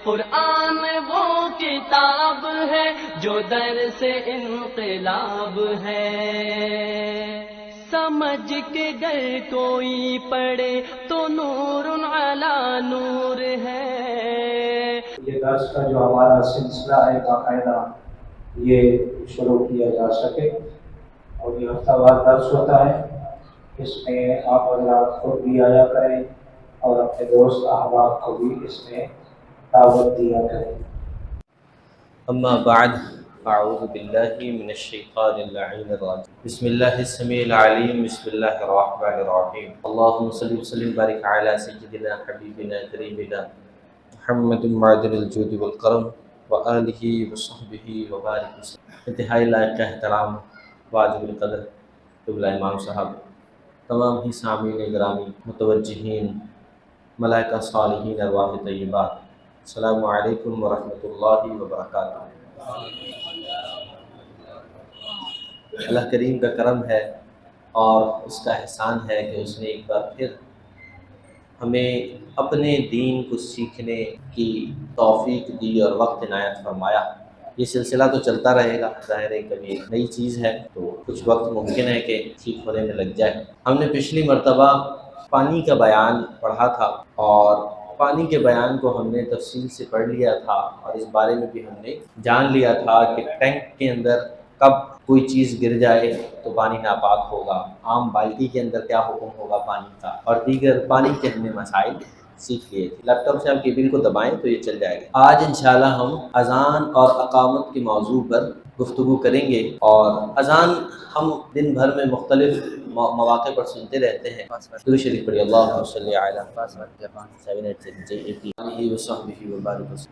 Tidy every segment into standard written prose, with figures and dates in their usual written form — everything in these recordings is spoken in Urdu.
قرآن وہ کتاب ہے جو در سے انقلاب ہے، سمجھ کے گر کوئی پڑھے تو نور علی نور ہے۔ یہ درس کا جو ہمارا سلسلہ ہے باقاعدہ یہ شروع کیا جا سکے، اور یہ ہفتہ وار درس ہوتا ہے، اس میں آپ حضرات خود بھی آیا کریں اور اپنے دوست احباب کو بھی اس میں دعوت دیا کریں۔ اما بعد، اعوذ باللہ من الشیطان اللعین الرجیم، بسم اللہ السمیع العلیم، بسم اللہ الرحمن الرحیم، اللہم صلی وسلم بارک علی سیدنا حبیبنا قریبنا محمد معدن الجود والکرم وآلہ وصحبہ وبارک وسلم۔ انتہائی لائق احترام واجب القدر قبلہ امام صاحب، تمام ہی سامعین گرامی، متوجہین، ملائکہ صالحین، ارواح طیبات، السلام علیکم ورحمۃ اللہ وبرکاتہ۔ اللہ کریم کا کرم ہے اور اس کا احسان ہے کہ اس نے ایک بار پھر ہمیں اپنے دین کو سیکھنے کی توفیق دی اور وقت عنایت فرمایا۔ یہ سلسلہ تو چلتا رہے گا، ظاہر ہے کبھی ایک نئی چیز ہے تو کچھ وقت ممکن ہے کہ ٹھیک ہونے میں لگ جائے۔ ہم نے پچھلی مرتبہ پانی کا بیان پڑھا تھا اور پانی کے بیان کو ہم نے تفصیل سے پڑھ لیا تھا، اور اس بارے میں بھی ہم نے جان لیا تھا کہ ٹینک کے اندر کب کوئی چیز گر جائے تو پانی ناپاک ہوگا، عام بالٹی کے اندر کیا حکم ہوگا پانی کا، اور دیگر پانی کے ہم نے مسائل سیکھ لیے تھے۔ لیپ ٹاپ سے آپ کیبل کو دبائیں تو یہ چل جائے گا۔ آج انشاءاللہ ہم اذان اور اقامت کے موضوع پر گفتگو کریں گے، اور اذان ہم دن بھر میں مختلف مواقع پر سنتے رہتے ہیں۔ درود شریف پڑھیے، اللہم صلی علی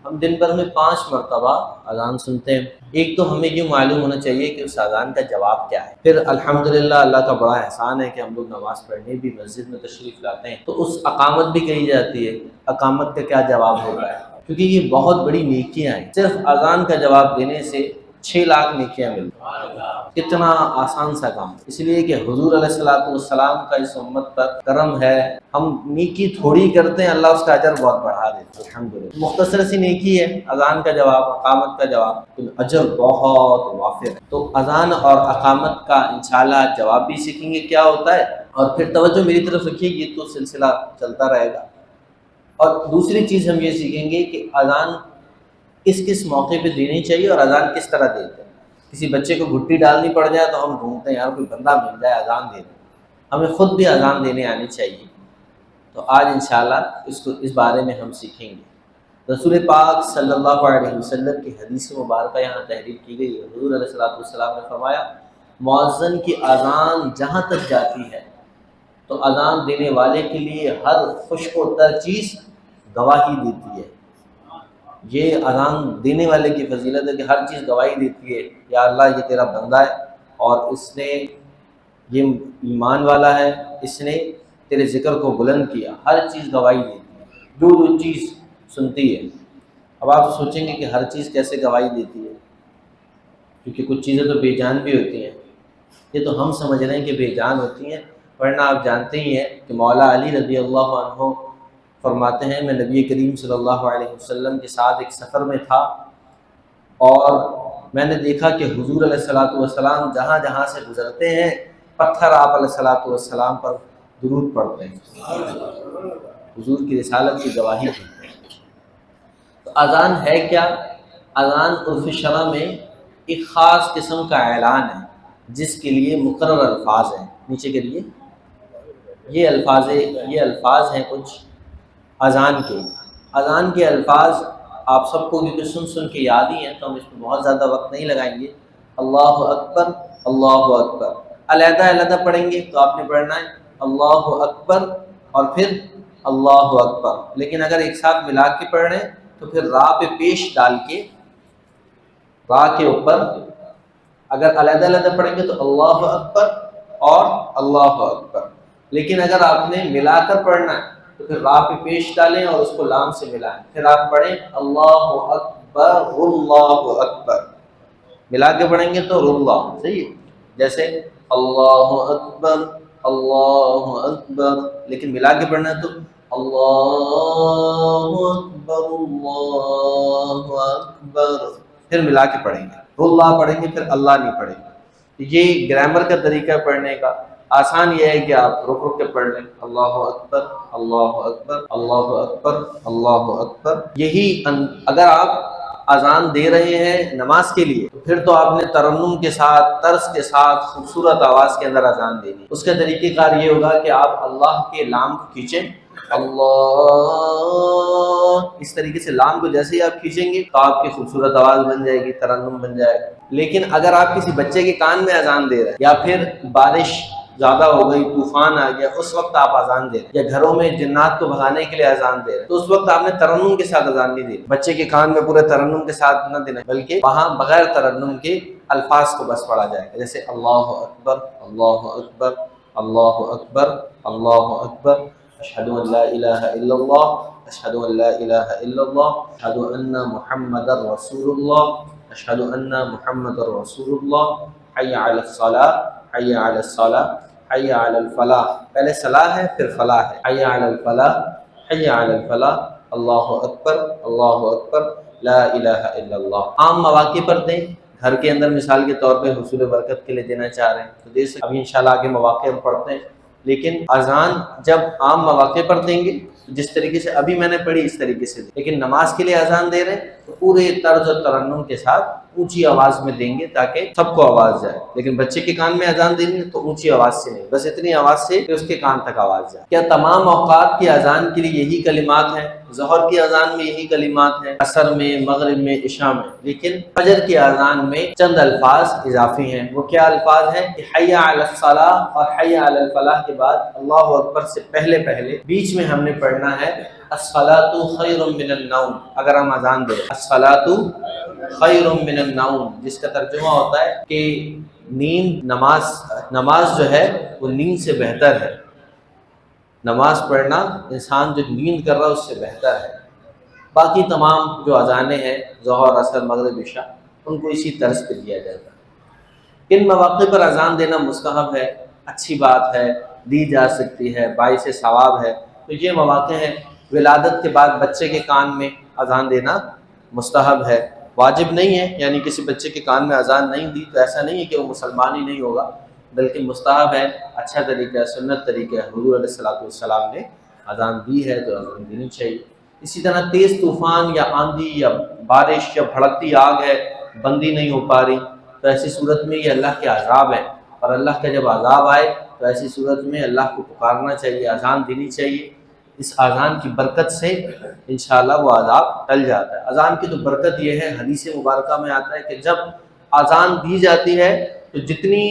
ہم دن بھر میں 5 مرتبہ اذان سنتے ہیں۔ ایک تو ہمیں یہ معلوم ہونا چاہیے کہ اس اذان کا جواب کیا ہے، پھر الحمدللہ اللہ کا بڑا احسان ہے کہ ہم لوگ نماز پڑھنے بھی مسجد میں تشریف لاتے ہیں، تو اس اقامت بھی کہی جاتی ہے، اقامت کا کیا جواب ہوگا ہے، کیونکہ یہ بہت بڑی نیکیاں ہیں۔ صرف اذان کا جواب دینے سے 6 لاکھ نیکیاں ملتی ہیں۔ کتنا آسان سا کام، اس لیے کہ حضور علیہ السلام کا اس امت پر کرم ہے، ہم نیکی تھوڑی کرتے ہیں، اللہ اس کا اجر بہت بڑھا دیتے ہیں۔ الحمدللہ مختصر سی نیکی ہے اذان کا جواب، اقامت کا جواب، اجر بہت وافر ہے۔ تو اذان اور اقامت کا انشاءاللہ جواب بھی سیکھیں گے کیا ہوتا ہے، اور پھر توجہ میری طرف رکھیے، یہ تو سلسلہ چلتا رہے گا۔ اور دوسری چیز ہم یہ سیکھیں گے کہ اذان کس موقع پہ دینی چاہیے اور اذان کس طرح دیتے ہیں۔ کسی بچے کو گھٹی ڈالنی پڑ جائے تو ہم ڈھونڈتے ہیں یار کوئی بندہ مل جائے اذان دے دے، ہمیں خود بھی اذان دینے آنی چاہیے۔ تو آج انشاءاللہ اس بارے میں ہم سیکھیں گے۔ رسول پاک صلی اللہ علیہ وسلم کی حدیث مبارکہ یہاں تحریر کی گئی ہے۔ حضور علیہ السلام نے فرمایا، مؤذن کی اذان جہاں تک جاتی ہے تو اذان دینے والے کے لیے ہر خشک و تر چیز گواہی دیتی ہے۔ یہ اذان دینے والے کی فضیلت ہے کہ ہر چیز گواہی دیتی ہے، یا اللہ یہ تیرا بندہ ہے اور اس نے یہ ایمان والا ہے، اس نے تیرے ذکر کو بلند کیا، ہر چیز گواہی دیتی ہے، جو چیز سنتی ہے۔ اب آپ سوچیں گے کہ ہر چیز کیسے گواہی دیتی ہے، کیونکہ کچھ چیزیں تو بے جان بھی ہوتی ہیں۔ یہ تو ہم سمجھ رہے ہیں کہ بے جان ہوتی ہیں، ورنہ آپ جانتے ہی ہیں کہ مولا علی رضی اللہ عنہ فرماتے ہیں، میں نبی کریم صلی اللہ علیہ وسلم کے ساتھ ایک سفر میں تھا اور میں نے دیکھا کہ حضور علیہ السلام جہاں جہاں سے گزرتے ہیں پتھر آپ علیہ السلام پر درود پڑھتے ہیں، حضور کی رسالت کی گواہی دیتے ہیں۔ تو اذان ہے کیا؟ اذان عرف شرع میں ایک خاص قسم کا اعلان ہے جس کے لیے مقرر الفاظ ہیں۔ نیچے کے لیے یہ الفاظ ہیں کچھ اذان کے۔ اذان کے الفاظ آپ سب کو کیونکہ سن کے یاد ہی ہیں تو ہم اس میں بہت زیادہ وقت نہیں لگائیں گے۔ اللہ اکبر، اللہ اکبر، علیحدہ علیحدہ پڑھیں گے تو آپ نے پڑھنا ہے اللہ اکبر اور پھر اللہ اکبر، لیکن اگر ایک ساتھ ملا کے پڑھ رہے ہیں تو پھر را پہ پیش ڈال کے را کے اوپر اگر علیحدہ علیحدہ پڑھیں گے تو اللہ اکبر اور اللہ اکبر، لیکن اگر آپ نے ملا کر پڑھنا ہے تو پھر را پہ پیش ڈالیں اور اس کو لام سے ملائیں، پھر آپ پڑھیں اللہ اکبر اللہ اکبر، ملا کے پڑھیں گے تو اللہ، صحیح ہے؟ جیسے اللہ اکبر، لیکن ملا کے پڑھنا ہے تو اللہ اکبر، پھر ملا کے پڑھیں گے، اللہ پڑھیں گے پھر اللہ نہیں پڑھیں گے۔ یہ گرامر کا طریقہ پڑھنے کا۔ آسان یہ ہے کہ آپ رک رک کے پڑھ لیں، اللہ اکبر اللہ اکبر اللہ اکبر اللہ اکبر۔ یہی اگر آپ اذان دے رہے ہیں نماز کے لیے تو پھر تو آپ نے ترنم کے ساتھ، طرز کے ساتھ، خوبصورت آواز کے اندر اذان دینی۔ اس کا طریقہ کار یہ ہوگا کہ آپ اللہ کے لام کو کھینچیں، اللہ، اس طریقے سے لام کو جیسے ہی آپ کھینچیں گے تو آپ کی خوبصورت آواز بن جائے گی، ترنم بن جائے گا۔ لیکن اگر آپ کسی بچے کے کان میں اذان دے رہے ہیں یا پھر بارش زیادہ ہو گئی، طوفان آ گیا، اس وقت آپ اذان دے رہے ہیں، یا گھروں میں جنات کو بھگانے کے لیے اذان دے رہے ہیں، تو اس وقت آپ نے ترنم کے ساتھ اذان نہیں دینی۔ بچے کے کان میں پورے ترنم کے ساتھ نہ دینا، بلکہ وہاں بغیر ترنم کے الفاظ کو بس پڑھا جائے گا، جیسے اللہ اکبر اللہ اکبر اللہ اکبر اللہ اکبر، اشہد ان لا الہ الا اللہ اشہد ان لا الہ الا اللہ اشہد ان محمد رسول اللہ اشہد ان محمد رسول اللہ، حی علی الصلاۃ حی علی الصلاۃ حی علی الفلاح۔ پہلے صلاح ہے پھر فلاح ہے، حی علی الفلاح حی علی الفلاح، اللہ اکبر لا الہ الا اللہ۔ عام مواقع پر دیں، گھر کے اندر مثال کے طور پہ حصول برکت کے لیے دینا چاہ رہے ہیں تو دے سکتے، ابھی انشاءاللہ آگے مواقع ہم پڑھتے ہیں۔ لیکن اذان جب عام مواقع پر دیں گے جس طریقے سے ابھی میں نے پڑھی اس طریقے سے دیں، لیکن نماز کے لیے اذان دے رہے ہیں تو پورے طرز و ترنم کے ساتھ اونچی آواز میں دیں گے تاکہ سب کو آواز جائے۔ لیکن بچے کے کان میں اذان دیں گے تو اونچی آواز سے نہیں، بس اتنی آواز سے کہ اس کے کان تک آواز جائے۔ کیا تمام اوقات کی اذان کے لیے یہی کلمات ہیں؟ ظہر کی اذان میں یہی کلمات ہیں، عصر میں، مغرب میں، عشاء میں، لیکن فجر کی اذان میں چند الفاظ اضافی ہیں۔ وہ کیا الفاظ ہیں کہ حی علی الصلاۃ اور حی علی الفلاح کے بعد اللہ اکبر سے پہلے بیچ میں ہم نے پڑھنا ہے الصلاۃ خیر من النوم۔ اگر ہم اذان دیں الصلاۃ خیر من النوم، جس کا ترجمہ ہوتا ہے کہ نیند، نماز جو ہے وہ نیند سے بہتر ہے، نماز پڑھنا انسان جو نیند کر رہا ہے اس سے بہتر ہے۔ باقی تمام جو اذانیں ہیں ظہر، عصر، مغرب، عشاء، ان کو اسی طرز پہ دیا جاتا ہے۔ کن مواقع پر اذان دینا مستحب ہے، اچھی بات ہے، دی جا سکتی ہے، باعث ثواب ہے، تو یہ مواقع ہیں۔ ولادت کے بعد بچے کے کان میں اذان دینا مستحب ہے، واجب نہیں ہے، یعنی کسی بچے کے کان میں اذان نہیں دی تو ایسا نہیں ہے کہ وہ مسلمان ہی نہیں ہوگا، بلکہ مستحب ہے، اچھا طریقہ ہے، سنت طریقہ ہے۔ حضور علیہ الصلوۃ والسلام نے اذان دی ہے تو اذان دینی چاہیے۔ اسی طرح تیز طوفان یا آندھی یا بارش یا بھڑکتی آگ ہے، بندی نہیں ہو پا رہی، تو ایسی صورت میں یہ اللہ کے عذاب ہے، اور اللہ کا جب عذاب آئے تو ایسی صورت میں اللہ کو پکارنا چاہیے، اذان دینی چاہیے۔ اس اذان کی برکت سے انشاءاللہ وہ عذاب ٹل جاتا ہے۔ اذان کی تو برکت یہ ہے، حدیث مبارکہ میں آتا ہے کہ جب اذان دی جاتی ہے تو جتنی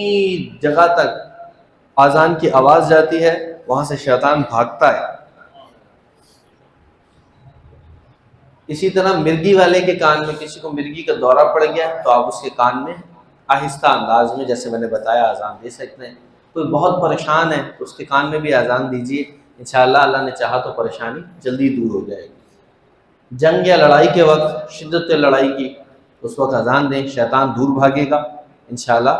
جگہ تک اذان کی آواز جاتی ہے وہاں سے شیطان بھاگتا ہے۔ اسی طرح مرگی والے کے کان میں، کسی کو مرگی کا دورہ پڑ گیا تو آپ اس کے کان میں آہستہ انداز میں، جیسے میں نے بتایا، اذان دے سکتے ہیں۔ کوئی بہت پریشان ہے تو اس کے کان میں بھی اذان دیجیے، انشاءاللہ اللہ نے چاہا تو پریشانی جلدی دور ہو جائے گی۔ جنگ یا لڑائی کے وقت، شدت لڑائی کی، اس وقت اذان دیں، شیطان دور بھاگے گا، انشاءاللہ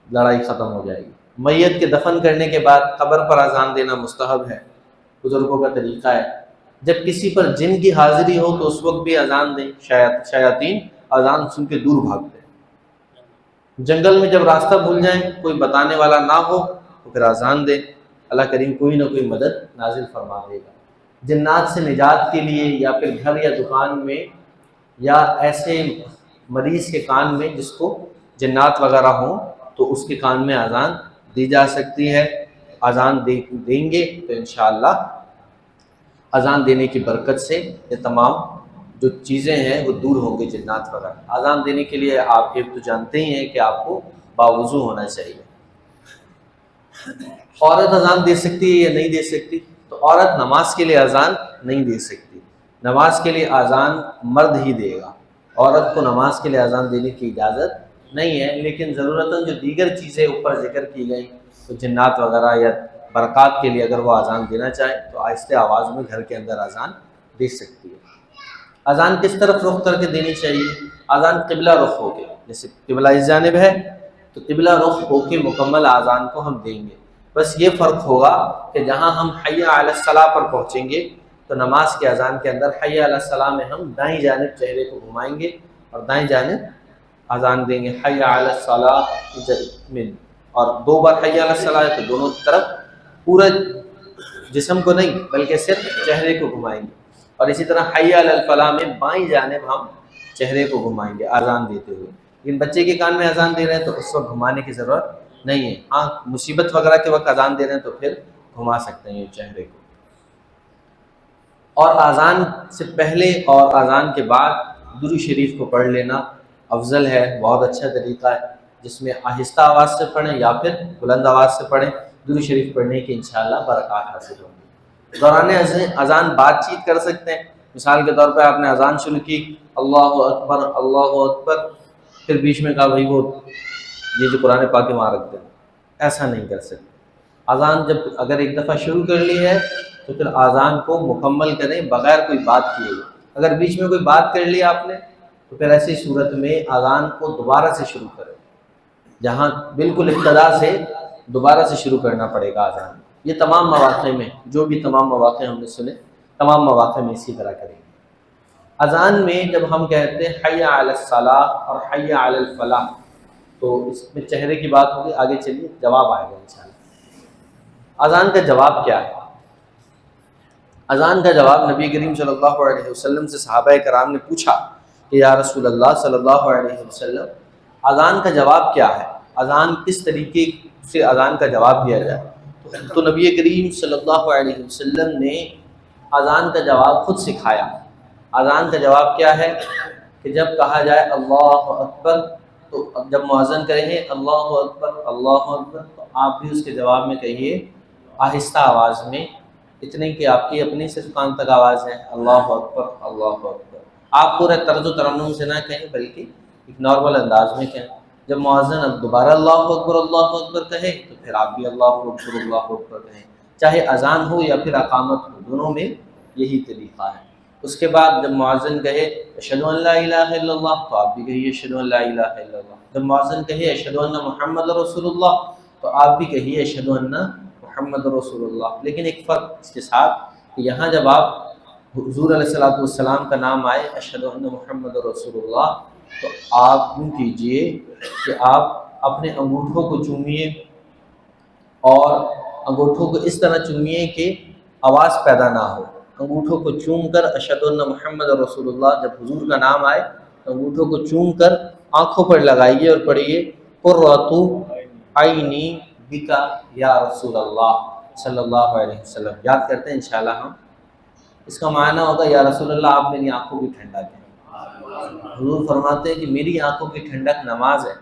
لڑائی ختم ہو جائے گی۔ میت کے دفن کرنے کے بعد قبر پر اذان دینا مستحب ہے، بزرگوں کا طریقہ ہے۔ جب کسی پر جن کی حاضری ہو تو اس وقت بھی اذان دیں، شیاطین اذان سن کے دور بھاگتے ہیں۔ جنگل میں جب راستہ بھول جائیں، کوئی بتانے والا نہ ہو تو پھر اذان دیں، اللہ کریم کوئی نہ کوئی مدد نازل فرما دے گا۔ جنات سے نجات کے لیے یا پھر گھر یا دکان میں یا ایسے مریض کے کان میں جس کو جنات وغیرہ ہوں تو اس کے کان میں اذان دی جا سکتی ہے۔ اذان دیں گے تو انشاءاللہ اذان دینے کی برکت سے یہ تمام جو چیزیں ہیں وہ دور ہوں گے، جنات وغیرہ۔ اذان دینے کے لیے آپ یہ تو جانتے ہی ہیں کہ آپ کو باوضو ہونا چاہیے۔ عورت اذان دے سکتی ہے یا نہیں دے سکتی؟ تو عورت نماز کے لیے اذان نہیں دے سکتی، نماز کے لیے اذان مرد ہی دے گا، عورت کو نماز کے لیے اذان دینے کی اجازت نہیں ہے۔ لیکن ضرورتاً جو دیگر چیزیں اوپر ذکر کی گئیں تو جنات وغیرہ یا برکات کے لیے اگر وہ اذان دینا چاہیں تو آہستہ آواز میں گھر کے اندر اذان دے سکتی ہے۔ اذان کس طرف رخ کر کے دینی چاہیے؟ اذان قبلہ رخ ہو کے، جیسے قبلہ اس جانب ہے تو قبلہ رخ ہو کے مکمل اذان کو ہم دیں گے۔ بس یہ فرق ہوگا کہ جہاں ہم حی علی الصلاۃ پر پہنچیں گے تو نماز کے اذان کے اندر حی علی الصلاۃ میں ہم دائیں جانب چہرے کو گھمائیں گے اور دائیں جانب اذان دیں گے حی علی الصلاۃ میں، اور 2 بار حی علی الصلاۃ تو دونوں طرف پورے جسم کو نہیں بلکہ صرف چہرے کو گھمائیں گے، اور اسی طرح حی علی الفلاح میں بائیں جانب ہم چہرے کو گھمائیں گے اذان دیتے ہوئے۔ لیکن بچے کے کان میں اذان دے رہے ہیں تو اس وقت گھمانے کی ضرورت نہیں ہے، ہاں مصیبت وغیرہ کے وقت اذان دے رہے ہیں تو پھر گھما سکتے ہیں یہ چہرے کو۔ اور اذان سے پہلے اور اذان کے بعد درود شریف کو پڑھ لینا افضل ہے، بہت اچھا طریقہ ہے، جس میں آہستہ آواز سے پڑھیں یا پھر بلند آواز سے پڑھیں، درود شریف پڑھنے کی انشاءاللہ برکات حاصل ہوگی۔ دوران اذان بات چیت کر سکتے ہیں، مثال کے طور پہ آپ نے اذان شروع کی اللہ اکبر اللہ اکبر، پھر بیچ میں کہا بھائی وہ یہ جو قرآن پاک کے وہاں رکھ دیں، ایسا نہیں کر سکتے۔ اذان جب اگر ایک دفعہ شروع کر لی ہے تو پھر اذان کو مکمل کریں بغیر کوئی بات کیے ہوئے۔ اگر بیچ میں کوئی بات کر لی آپ نے تو پھر ایسی صورت میں اذان کو دوبارہ سے شروع کریں، جہاں بالکل ابتدا سے دوبارہ سے شروع کرنا پڑے گا اذان۔ یہ تمام مواقع میں جو بھی تمام مواقع ہم نے سنے، تمام مواقع میں اسی طرح کریں گے۔ اذان میں جب ہم کہتے ہیں حی علی الصلاۃ اور حی علی الفلاح تو اس میں چہرے کی بات ہوگی، آگے چلیے جواب آئے گا انشاءاللہ۔ اذان کا جواب کیا ہے؟ اذان کا جواب نبی کریم صلی اللہ علیہ وسلم سے صحابہ کرام نے پوچھا کہ یا رسول اللہ صلی اللہ علیہ وسلم اذان کا جواب کیا ہے، اذان کس طریقے سے اذان کا جواب دیا جائے؟ تو نبی کریم صلی اللہ علیہ وسلم نے اذان کا جواب خود سکھایا۔ اذان کا جواب کیا ہے کہ جب کہا جائے اللہ اکبر تو جب مؤذن کہیں اللہ اکبر تو آپ بھی اس کے جواب میں کہیے آہستہ آواز میں، اتنے کہ آپ کی اپنی صرف کان تک آواز ہے اللہ اکبر اللہ اکبر۔ آپ پورے طرز و ترنم سے نہ کہیں بلکہ ایک نارمل انداز میں کہیں۔ جب مؤذن اب دوبارہ اللہ اکبر کہے تو پھر آپ بھی اللہ اکبر کہیں، چاہے اذان ہو یا پھر اقامت ہو، دونوں میں یہی طریقہ ہے۔ اس کے بعد جب مؤذن کہے اشہد ان لا الہ الا اللہ تو آپ بھی کہیے اشہد ان لا الہ الا اللہ۔ جب مؤذن کہے اشہد ان محمد رسول اللہ تو آپ بھی کہیے اشہد ان محمد رسول اللہ۔ لیکن ایک فرق اس کے ساتھ کہ یہاں جب آپ حضور علیہ الصلوۃ والسلام کا نام آئے اشہد ان محمد رسول اللہ تو آپ یوں کیجئے کہ آپ اپنے انگوٹھوں کو چومیے، اور انگوٹھوں کو اس طرح چومیے کہ آواز پیدا نہ ہو۔ انگوٹھوں کو چوم کر اشہد ان محمد رسول اللہ، جب حضور کا نام آئے تو انگوٹھوں کو چوم کر آنکھوں پر لگائیے اور پڑھیے قرۃ عینی بکا یا رسول اللہ صلی اللہ علیہ وسلم۔ یاد کرتے ہیں انشاءاللہ ہم، اس کا معنی ہوگا یا رسول اللہ آپ میری آنکھوں کی ٹھنڈک ہے۔ حضور فرماتے ہیں کہ میری آنکھوں کی ٹھنڈک نماز ہے،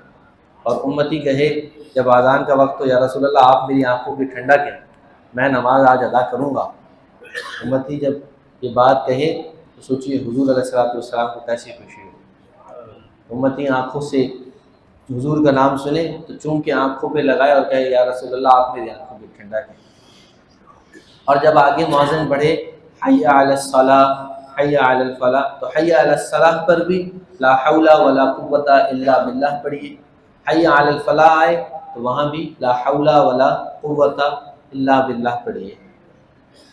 اور امتی کہے جب اذان کا وقت ہو یا رسول اللہ آپ میری آنکھوں کی ٹھنڈک ہے، میں نماز آج ادا کروں گا۔ امتی جب یہ بات کہے تو سوچیے حضور علیہ الصلوۃ والسلام کو کیسی خوشی ہو۔ امتی آنکھوں سے حضور کا نام سنے تو چون کے آنکھوں پہ لگائے اور کہے یا رسول اللہ آپ میری آنکھوں کی ٹھنڈک ہے۔ اور جب آگے مؤذن بڑھے حی علی الصلاۃ حی علی الفلاح تو حی علی الصلاۃ پر بھی لا حول ولا قوت الا باللہ پڑھیے۔ حی علی الفلاح آئے تو وہاں بھی لا حول ولا قوت الا باللہ پڑھیے۔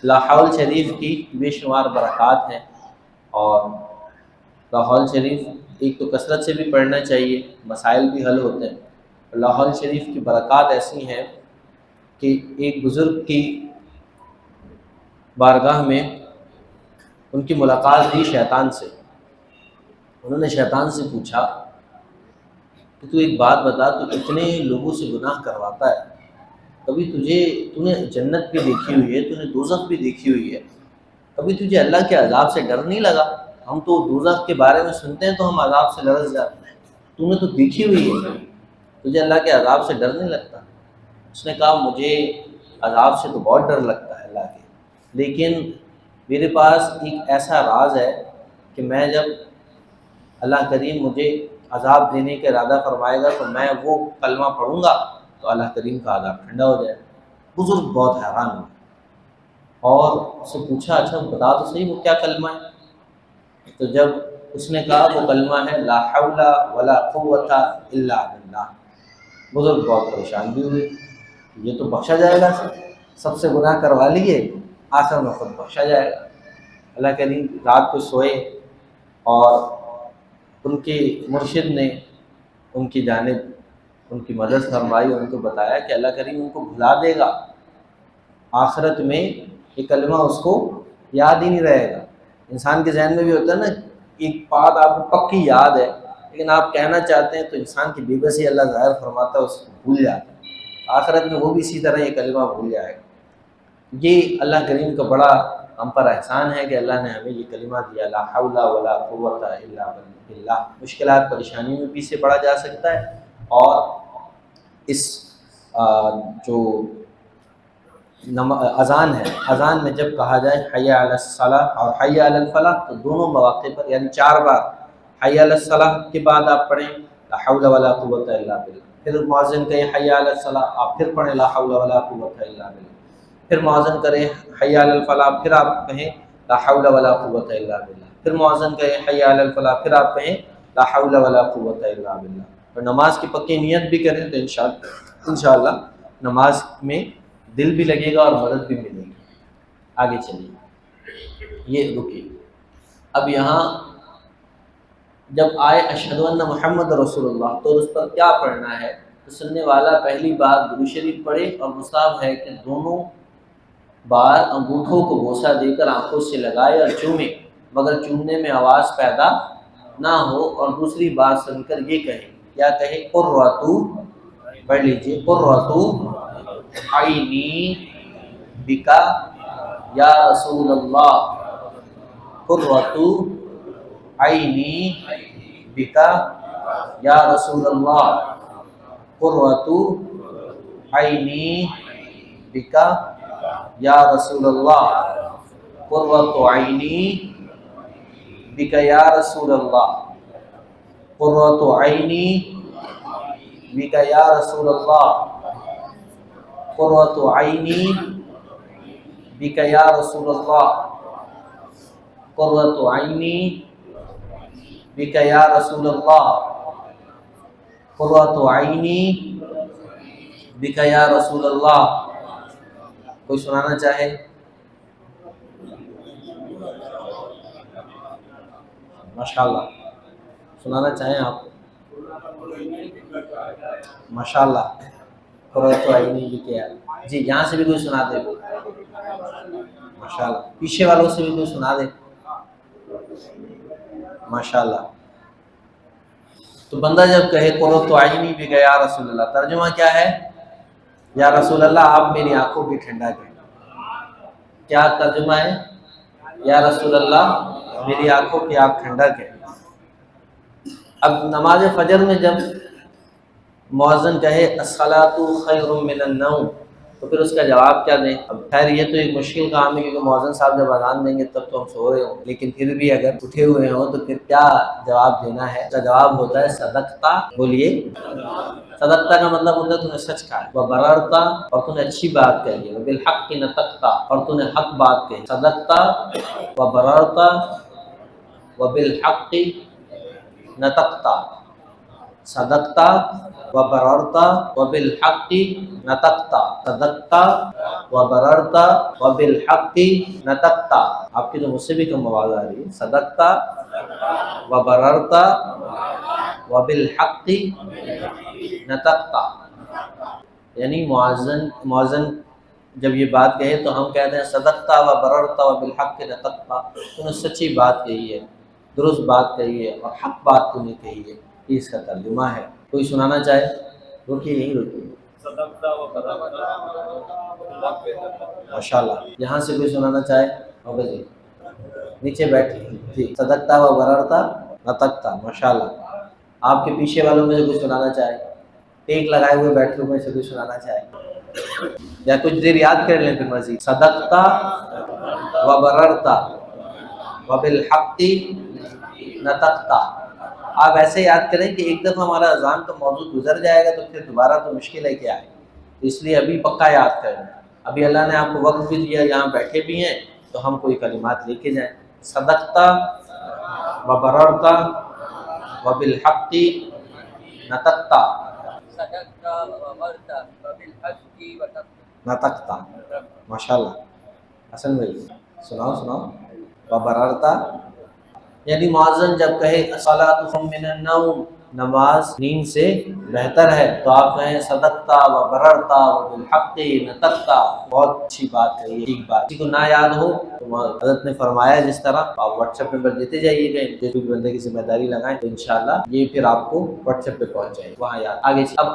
لا حول شریف کی بے شمار برکات ہیں، اور لا حول شریف ایک تو کثرت سے بھی پڑھنا چاہیے، مسائل بھی حل ہوتے ہیں۔ لا حول شریف کی برکات ایسی ہیں کہ ایک بزرگ کی بارگاہ میں ان کی ملاقات ہوئی شیطان سے۔ انہوں نے شیطان سے پوچھا کہ تو ایک بات بتا، تو اتنے لوگوں سے گناہ کرواتا ہے، کبھی تو نے جنت بھی دیکھی ہوئی ہے، تو نے دوزخ بھی دیکھی ہوئی ہے، کبھی تجھے اللہ کے عذاب سے ڈر نہیں لگا؟ ہم تو دوزخ کے بارے میں سنتے ہیں تو ہم عذاب سے لرز جاتے ہیں، تو نے تو دیکھی ہوئی ہے، تجھے اللہ کے عذاب سے ڈر نہیں لگتا؟ اس نے کہا مجھے عذاب سے تو بہت ڈر لگتا ہے اللہ کے، لیکن میرے پاس ایک ایسا راز ہے کہ میں جب اللہ کریم مجھے عذاب دینے کا ارادہ فرمائے گا تو میں وہ کلمہ پڑھوں گا تو اللہ کریم کا عذاب ٹھنڈا ہو جائے۔ بزرگ بہت حیران ہوئے اور اس سے پوچھا اچھا بتا تو صحیح وہ کیا کلمہ ہے؟ تو جب اس نے کہا وہ کلمہ ہے لا حول ولا قوت الا باللہ، بزرگ بہت پریشان بھی ہوئے یہ تو بخشا جائے گا، سب سے گناہ کروا لیے، آخر میں خود بخشا جائے گا۔ اللہ کریم رات کو سوئے اور ان کے مرشد نے ان کی جانب ان کی مدد فرمائی، ان کو بتایا کہ اللہ کریم ان کو بھلا دے گا، آخرت میں یہ کلمہ اس کو یاد ہی نہیں رہے گا۔ انسان کے ذہن میں بھی ہوتا ہے نا، ایک بات آپ کو پکی یاد ہے لیکن آپ کہنا چاہتے ہیں تو انسان کی بے بسی اللہ ظاہر فرماتا ہے، اس کو بھول جاتا ہے، آخرت میں وہ بھی اسی طرح یہ کلمہ بھول جائے گا۔ یہ اللہ کریم کا بڑا ہم پر احسان ہے کہ اللہ نے ہمیں یہ کلمہ دیا، لا حول ولا قوت الا باللہ۔ مشکلات پریشانیوں میں بھی سے پڑھا جا سکتا ہے، اور اس جو اذان ہے، اذان میں جب کہا جائے حی علی الصلاۃ اور حی علی الفلاح، تو دونوں مواقع پر یعنی 4 بار حی علی الصلاۃ کے بعد آپ پڑھیں لا حول ولا قوت الا باللہ، پھر مؤذن کہے حی علی الصلاۃ، آپ پھر پڑھیں لا حول ولا قوت الا باللہ، پھر مؤذن کرے حی علی الفلاح، پھر آپ کہیں لا حول ولا قوت الا باللہ، پھر مؤذن کہے حی علی الفلاح، پھر آپ کہیں لا حول ولا قوت الا باللہ۔ اور نماز کی پکی نیت بھی کریں تو انشاءاللہ نماز میں دل بھی لگے گا اور مدد بھی ملے گی۔ آگے چلیے، یہ رکیے۔ اب یہاں جب آئے اشہد ان محمد رسول اللہ تو اس پر کیا پڑھنا ہے؟ تو سننے والا پہلی بار درود شریف پڑھے، اور مصاب ہے کہ دونوں بار انگوٹھوں کو بوسہ دے کر آنکھوں سے لگائے اور چومے، مگر چومنے میں آواز پیدا نہ ہو، اور دوسری بار سن کر یہ کہیں، کیا کہیں؟ قرۃ، پڑھ لیجیے، قرۃ عینی بکا یا رسول اللہ، قرۃ عینی بکا یا رسول اللہ، قرۃ عینی بکا یا رسول اللہ، قرۃ عینی بکا یا رسول اللہ، قرۃ عینی بکا یا رسول اللہ، قرۃ عینی بکا یا رسول اللہ، قرۃ عینی بکا یا رسول اللہ، قرۃ عینی بکا یا رسول اللہ۔ کوئی سنانا چاہے؟ ماشاءاللہ، سنانا چاہیں آپ؟ ماشاءاللہ، قرۃ عینی بکا، جی یہاں سے بھی کوئی سنا دے، ماشاءاللہ، پیچھے والوں سے بھی کوئی سنا دے، ماشاءاللہ۔ تو بندہ جب کہے قرۃ عینی بکا یا رسول اللہ، ترجمہ کیا ہے؟ یا رسول اللہ آپ میری آنکھوں کی ٹھنڈا کریں۔ کیا ترجمہ ہے؟ یا رسول اللہ میری آنکھوں کی آپ ٹھنڈا کریں۔ اب نماز فجر میں جب مؤذن کہے الصلاۃ خیر من النوم، تو پھر اس کا جواب کیا دیں؟ اب خیر یہ تو ایک مشکل کام ہے، کیونکہ مؤذن صاحب جب اذان دیں گے تب تو ہم سو رہے ہوں، لیکن پھر بھی اگر اٹھے ہوئے ہوں تو پھر کیا جواب دینا ہے؟ اس کا جواب ہوتا ہے صدقتا، بولیے، صدقتا کا مطلب ہوتا ہے تو نے سچ کہا، وبررتا، اور تو نے اچھی بات کہی ہے، وبالحق نطقتا، اور تو نے حق بات کہی، صدقتا وبررتا وبالحق نطقتا، صدقتا وبررتا وبالحق نطقتا، صدقتا وبررتا وبالحق نطقتا۔ آپ کی تو مجھ سے بھی کم آواز آ رہی ہے، صدقتا وبررتا وبالحق نطقتا، یعنی مؤذن جب یہ بات کہے تو ہم کہتے ہیں صدقتا وبررتا وبالحق نطقتا، تو نے سچی بات کہی ہے، درست بات کہی ہے، اور حق بات تو نے کہی ہے، یہ اس کا ترجمہ ہے۔ کوئی سنانا چاہے؟ رکیے یہیں رکیے، ماشاءاللہ، یہاں سے کوئی سنانا چاہے؟ ہوگا جی، نیچے بیٹھے جی، صدقتا وبررتا نطقتا، ماشاءاللہ۔ آپ کے پیچھے والوں میں سے کوئی سنانا چاہے؟ ٹیک لگائے ہوئے بیٹھے ہوئے سے کوئی سنانا چاہے؟ یا کچھ دیر یاد کر لیں پھر مزید، صدقتا وبررتا وبالحق نطقتا۔ آپ ایسے یاد کریں کہ ایک دفعہ ہمارا اذان کا موضوع گزر جائے گا تو پھر دوبارہ تو مشکل ہے کیا ہے، اس لیے ابھی پکا یاد کریں۔ ابھی اللہ نے آپ کو وقت بھی دیا، یہاں بیٹھے بھی ہیں، تو ہم کوئی کلمات لے کے جائیں، صدقتا وبررتا وبالحق نطقتا، صدقتا وبررتا وبالحق نطقتا، ماشاءاللہ حسن بھائی سناؤ وبررتا، یعنی مؤذن جب کہے الصلاۃ خیر من النوم، نماز نیند سے بہتر ہے، تو آپ کہیں صدقتا وبررتا وبالحق نطقتا، بہت اچھی بات ہے یہ، ایک بات کسی کو نہ یاد ہو تو حضرت نے فرمایا جس طرح آپ واٹس ایپ نمبر دیتے جائیے گا، جس بھی بندے کی ذمہ داری لگائیں تو انشاءاللہ یہ پھر آپ کو واٹس ایپ پہ پہنچ جائے وہاں یاد آگے۔ اب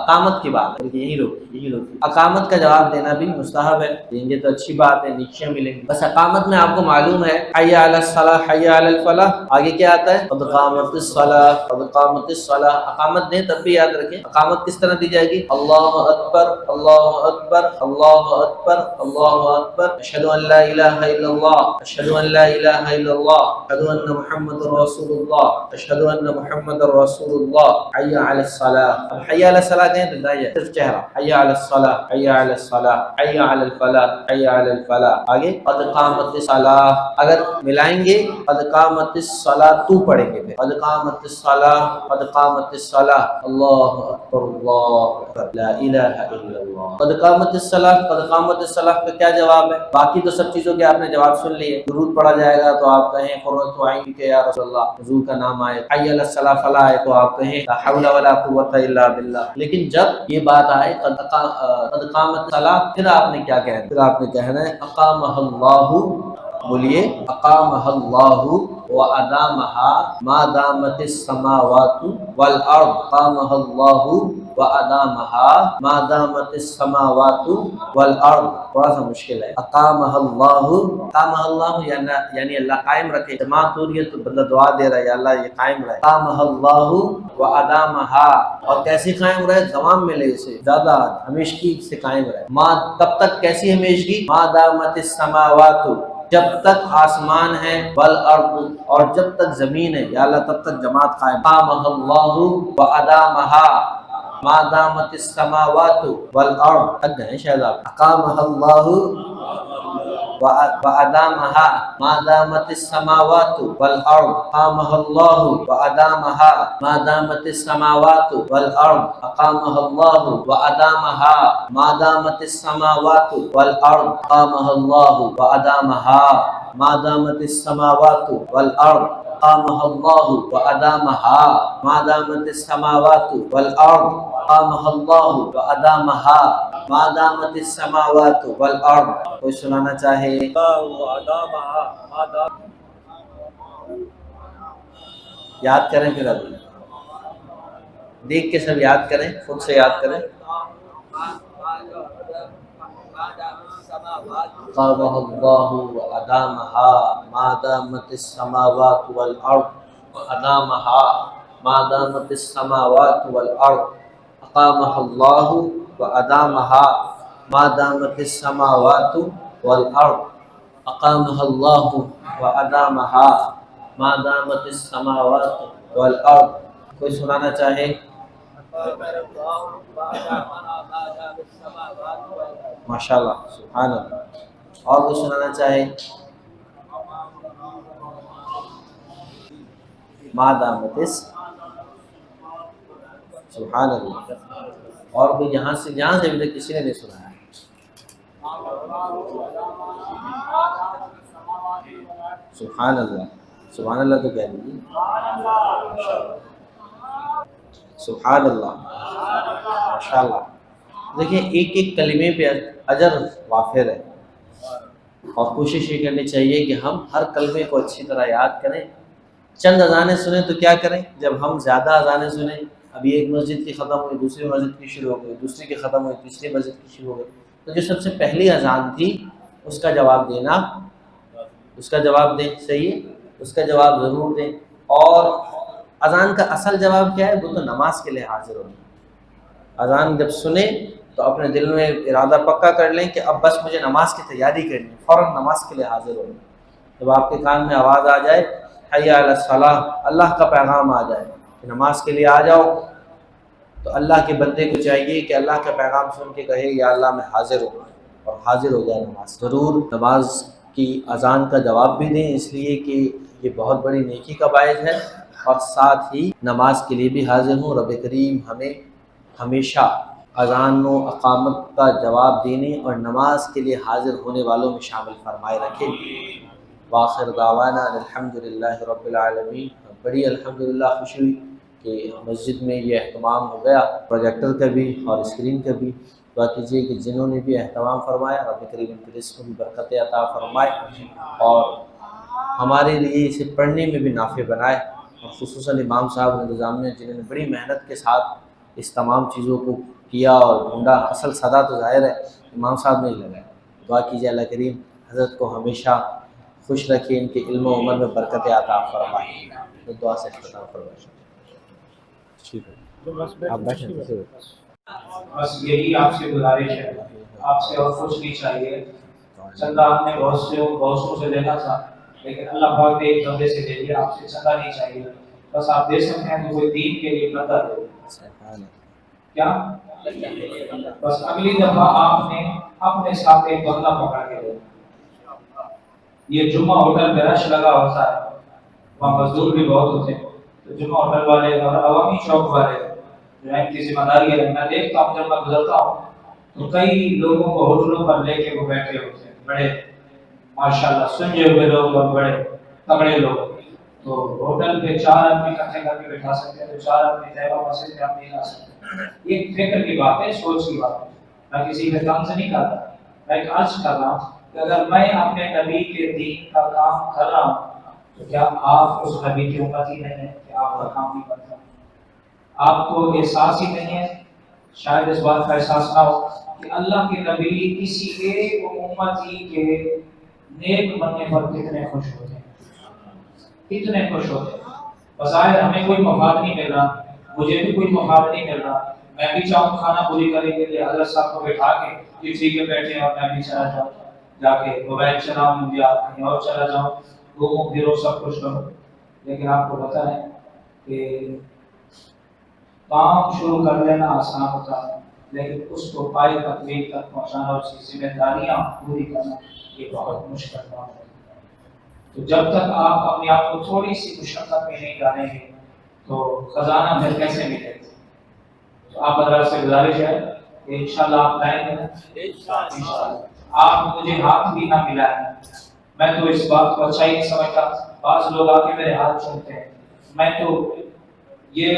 اقامت کی بات ہے، یہی لوگ اقامت کا جواب دینا بھی مستحب ہے، دیں گے تو اچھی بات ہے، نیکیاں ملیں گی۔ بس اقامت میں آپ کو معلوم ہے حی علی الصلاۃ حی علی الفلاح، آگے کیا آتا ہے قد قامت الصلاۃ قد قامت الصلاۃ، اقامت دیں تب بھی یاد رکھیں اقامت کس طرح دی جائے گی، اللہ اکبر اللہ اکبر اللہ اکبر اللہ اکبر، اشہد ان لا الہ الا اللہ اشہد ان لا الہ الا اللہ اشہد ان محمد رسول اللہ اشہد ان محمد رسول اللہ، حی علی الصلاۃ، اب حی علی الصلاۃ کہیں تو دائیں صرف چہرہ، حی علی الصلاۃ حی علی الصلاۃ حی علی الفلاح حی علی الفلاح، آگے قد قامت الصلاۃ، اگر ملائیں گے قد قامت الصلاۃ تو پڑھیں گے، قد قامت الصلاۃ قد قامت الصلاۃ اللہ اکبر اللہ اکبر لا الہ الا اللہ، قد قامت الصلاۃ قد قامت الصلاۃ کا کیا جواب ہے؟ باقی تو سب چیزوں کے آپ نے جواب سن لیے، درود پڑھا جائے گا تو آپ کہیں قرۃ عین کے یا رسول اللہ، حضور کا نام آئے، حی علی الصلاۃ فلاح آئے تو آپ کہیں لا حول ولا قوۃ الا باللہ، لیکن جب یہ بات آئے قد قامت الصلاۃ پھر آپ نے کیا کہنا ہے؟ پھر آپ نے کہنا ہے اقامہ اللہ، بولیے اقامہ اللہ وادامہا ما دامت السماوات والارض، اقامہ اللہ وادامہا ما دامت السماوات والارض، تھوڑا سا مشکل ہے، اقامہ اللہ یعنی اللہ قائم رکھے، جماعت ہو رہی ہے تو بندہ دعا دے رہا ہے یا اللہ یہ قائم رہے، اقامہ اللہ وادامہا، اور کیسی قائم رہے؟ دوام ملے اسے، زیادہ ہمیشگی سے قائم رہے، ما کب تک کیسی ہمیشگی؟ ما دامت السماوات، جب تک آسمان ہے، والارض، اور جب تک زمین ہے، یا اللہ تب تک جماعت قائم، اقامہ اللہ وادامہا ما دامت السماوات والارض، تک گئے شاید آپ، اقامہ اللہ وادامہا ما دامت السماوات والارض، اقامہ اللہ وادامہا ما دامت السماوات والارض، اقامہ اللہ وادامہا ما دامت السماوات والارض، اقامہ اللہ وادامہا ما دامت السماوات والارض، اقامہ اللہ وادامہا ما دامت السماوات والارض، اقامہ اللہ وادامہا ما دامت السماوات والارض، کوئی سنانا چاہے؟ یاد کریں، پھر ابھی دیکھ کے سب یاد کریں، خود سے یاد کریں، اقامہ اللہ وادامہا ما دامت السماوات والارض، وادامہا ما دامت السماوات والارض، اقامہ اللہ وادامہا ما دامت السماوات والارض، اقامہ اللہ وادامہا ما دامت السماوات والارض، کوئی سنانا چاہے؟ ماشاءاللہ سبحان اللہ، اور کوئی سنانا چاہے؟ ما دامت سبحان اللہ، اور کوئی جہاں سے ابھی تک کسی نے نہیں سنا ہے؟ سبحان اللہ، سبحان اللہ تو کہہ دیجیے، سبحان اللہ ماشاءاللہ۔ دیکھیں ایک ایک کلمے پہ اجر وافر ہے، اور کوشش یہ کرنی چاہیے کہ ہم ہر کلمے کو اچھی طرح یاد کریں۔ چند اذانیں سنیں تو کیا کریں؟ جب ہم زیادہ اذانیں سنیں، ابھی ایک مسجد کی ختم ہوئی، دوسری مسجد کی شروع ہو گئی، دوسری کی ختم ہوئی، تیسری مسجد کی شروع ہو گئی، تو جو سب سے پہلی اذان تھی اس کا جواب دینا، اس کا جواب دیں، صحیح ہے، اس کا جواب ضرور دیں۔ اور اذان کا اصل جواب کیا ہے؟ وہ تو نماز کے لیے حاضر ہونا۔ اذان جب سنیں تو اپنے دل میں ارادہ پکا کر لیں کہ اب بس مجھے نماز کی تیاری کرنی ہے، فوراً نماز کے لیے حاضر ہونا۔ جب آپ کے کان میں آواز آ جائے حی علی الصلاۃ، اللہ کا پیغام آ جائے کہ نماز کے لیے آ جاؤ، تو اللہ کے بندے کو چاہیے کہ اللہ کا پیغام سن کے کہے یا اللہ میں حاضر ہوں، اور حاضر ہو جائے نماز۔ ضرور نماز کی اذان کا جواب بھی دیں، اس لیے کہ یہ بہت بڑی نیکی کا باعث ہے، اور ساتھ ہی نماز کے لیے بھی حاضر ہوں۔ رب کریم ہمیں ہمیشہ اذان و اقامت کا جواب دینے اور نماز کے لیے حاضر ہونے والوں میں شامل فرمائے رکھے۔ وآخر دعوانا الحمدللہ رب العالمین۔ بڑی الحمدللہ خوشی ہوئی کہ مسجد میں یہ اہتمام ہو گیا، پروجیکٹر کا بھی اور اسکرین کا بھی۔ دعا کیجیے کہ جنہوں نے بھی اہتمام فرمایا رب کریم ان کے رزق میں بھی برکت عطا فرمائے اور ہمارے لیے اسے پڑھنے میں بھی نافع بنائے، اور خصوصاً امام صاحب انتظامیہ جنہوں نے بڑی محنت کے ساتھ اس تمام چیزوں کو کیا اور ڈھونڈا۔ اصل صدا تو ظاہر ہے امام صاحب نے ہی لگایا۔ دعا کیجیے اللہ کریم حضرت کو ہمیشہ خوش رکھے، ان کے علم و عمل میں برکت عطا فرمائے۔ تو دعا سے اختتام فرمائے۔ ٹھیک ہے آپ بیٹھیں۔ بس یہی آپ سے گزارش ہے، آپ سے اور کچھ نہیں چاہیے۔ چندہ آپ نے بہت سے دینا تھا، لیکن اللہ پاک نے ایک بندے سے دے دیا، آپ سے چندہ نہیں چاہیے۔ بس آپ دے سکتے ہیں تو کوئی دین کے لیے بندہ دے۔ کیا بس اگلی دفعہ آپ نے اپنے ساتھ ایک بندہ پکڑ کے دے۔ یہ جمعہ ہوٹل میں رش لگا ہوتا ہے، وہاں مزدور بھی بہت ہوتے ہیں، تو جمعہ ہوٹل والے اور عوامی چوک والے جو ہے کی ذمہ داری ہے۔ میں دیکھتا ہوں جب میں گزرتا ہوں تو کئی لوگوں کو ہوٹلوں پر لے کے وہ بیٹھے ہوتے ہیں، بڑے ماشاءاللہ سنجے ہوئے لوگ اور بڑے تگڑے لوگ۔ تو ہوٹل پہ 4 آدمی اکٹھے کر کے بٹھا سکتے ہیں، تو 4 آدمی طیبہ مسجد میں آپ نہیں لا سکتے۔ یہ فکر کی بات ہے، سوچ کی بات ہے۔ میں کسی کے کام سے نہیں کرتا، میں ایک عرض کر رہا ہوں کہ اگر میں اپنے نبی کے دین کا کام کر رہا ہوں تو کیا آپ اس نبی کی امتی نہیں ہیں کہ آپ کا کام نہیں کرتا؟ آپ کو احساس ہی نہیں ہے، شاید اس بات کا احساس نہ ہو کہ اللہ کے نبی کسی ایک امتی کے نیک بننے پر کتنے خوش ہوتے ہیں، کتنے خوش ہوتے ہیں۔ بظاہر ہمیں کوئی مفاد نہیں مل رہا، مجھے بھی کوئی مفاد نہیں مل رہا، میں بھی چاہوں کھانا پوری کریں کے لیے حضرت صاحب کو بٹھا کے یہ ٹھیک ہے بیٹھے اور میں بھی چلا جاؤں، جا کے موبائل چلاؤں یا کہیں اور چلا جاؤں، گھوموں پھروں سب کچھ کروں۔ لیکن آپ کو پتہ ہے کہ کام شروع کر لینا آسان ہوتا ہے، لیکن اس کو پائے تکمیل تک پہنچانا اور اس کی ذمہ داریاں پوری کرنا یہ بہت مشکل کام ہے۔ تو جب تک آپ اپنے آپ کو تھوڑی سی مشقت میں نہیں ڈالیں گے تو خزانہ پھر کیسے ملے گا؟ تو آپ حضرات سے گزارش ہے کہ انشاءاللہ آپ لائیں گے، انشاءاللہ آپ مجھے ہاتھ بھی نہ ملائیں، میں تو اس بات کو اچھا ہی نہیں سمجھتا۔ بعض لوگ آ کے میرے ہاتھ چومتے ہیں، میں تو یہ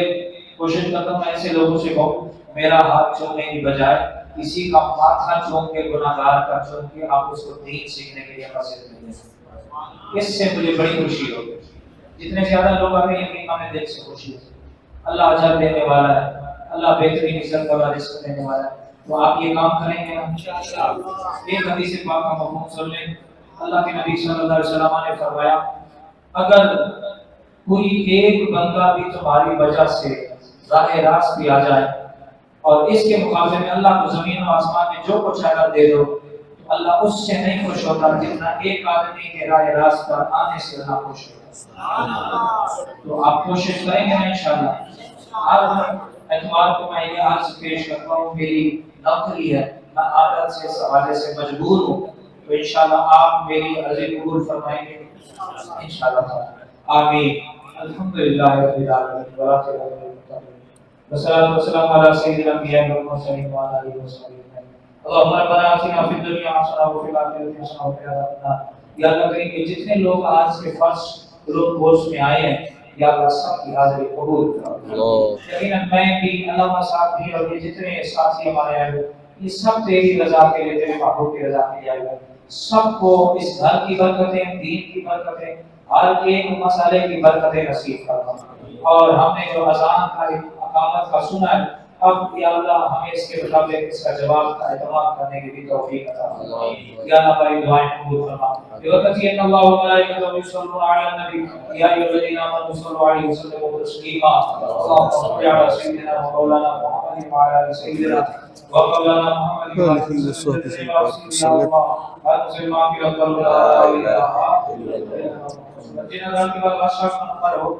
کوشش کرتا ہوں ایسے لوگوں سے کہوں میرا ہاتھ چومنے کی بجائے کسی کا ماتھا چوم کے گناہگار کا چوم کے آپ اس کو دین سیکھنے کے لیے مسجد میں لیں، اس سے مجھے بڑی خوشی ہوگی۔ جتنے زیادہ لوگ آ گئے یقین ہمیں دیکھ سے خوشی ہوگی۔ اللہ اجر دینے والا ہے، اللہ بہترین عزت والا رزق دینے والا ہے، تو آپ یہ کام کریں گے نا۔ ایک حدیث پاک کا مفہوم سن لیں۔ اللہ کے نبی صلی اللہ علیہ وسلم نے فرمایا اگر کوئی ایک بندہ بھی تمہاری وجہ سے راہ راست پہ آ جائے اور اس کے مقابلے میں اللہ کو زمین و آسمان میں جو کچھ اگر دے دو تو اللہ اس سے نہیں خوش ہوتا جتنا ایک آدمی کے راہ راست پر آنے سے اللہ خوش ہوتا۔ تو آپ کوشش کریں گے نا انشاءاللہ۔ ہر اتوار کو میں یہ عرض پیش کرتا ہوں، میری نوکری ہے، میں عادت سے اس حوالے سے مجبور ہوں، تو انشاءاللہ آپ میری عرضی قبول فرمائیں گے انشاءاللہ۔ آمین۔ الحمدللہ رب العالمین والصلاة والسلام على سيد الأنبياء والمرسلين وعلى آله وصحبه أجمعين۔ اللهم ربنا آتنا في الدنيا حسنة وفي الآخرة حسنة وقنا عذاب النار۔ یا اللہ کریم کہ جتنے لوگ آج کے فرض روز کورس میں آئے ہیں یا اللہ سب کی حاضری قبول کرو۔ یقیناً میں بھی علامہ صاحب بھی اور یہ جتنے ساتھی ہمارے آئے ہوئے یہ سب تیری رضا کے لیے، تیرے محبوب کی رضا کے لیے آئے ہوئے، سب کو اس گھر کی برکتیں، دین کی برکتیں، ہر ایک مسئلے کی برکتیں نصیب فرما۔ اور ہم نے جو اذان کا اقامت کا سنا ہے، اب یا اللہ ہمیں اس کے مطابق اس کا جواب کا اہتمام کرنے کی بھی توفیق عطا فرما۔ یا اللہ ہماری دعائیں قبول فرما۔ ببرکت ان اللہ وملائکتہ یصلون علی النبی یا ایھا الذین آمنوا صلوا علیہ وسلموا تسلیما۔ اللهم صل علی سیدنا مولانا محمد وعلی آل سیدنا ومولانا محمد وعلى آله وصحبه وسلم۔ جن اللہ کے بعد بادشاہ کا نمبر ہو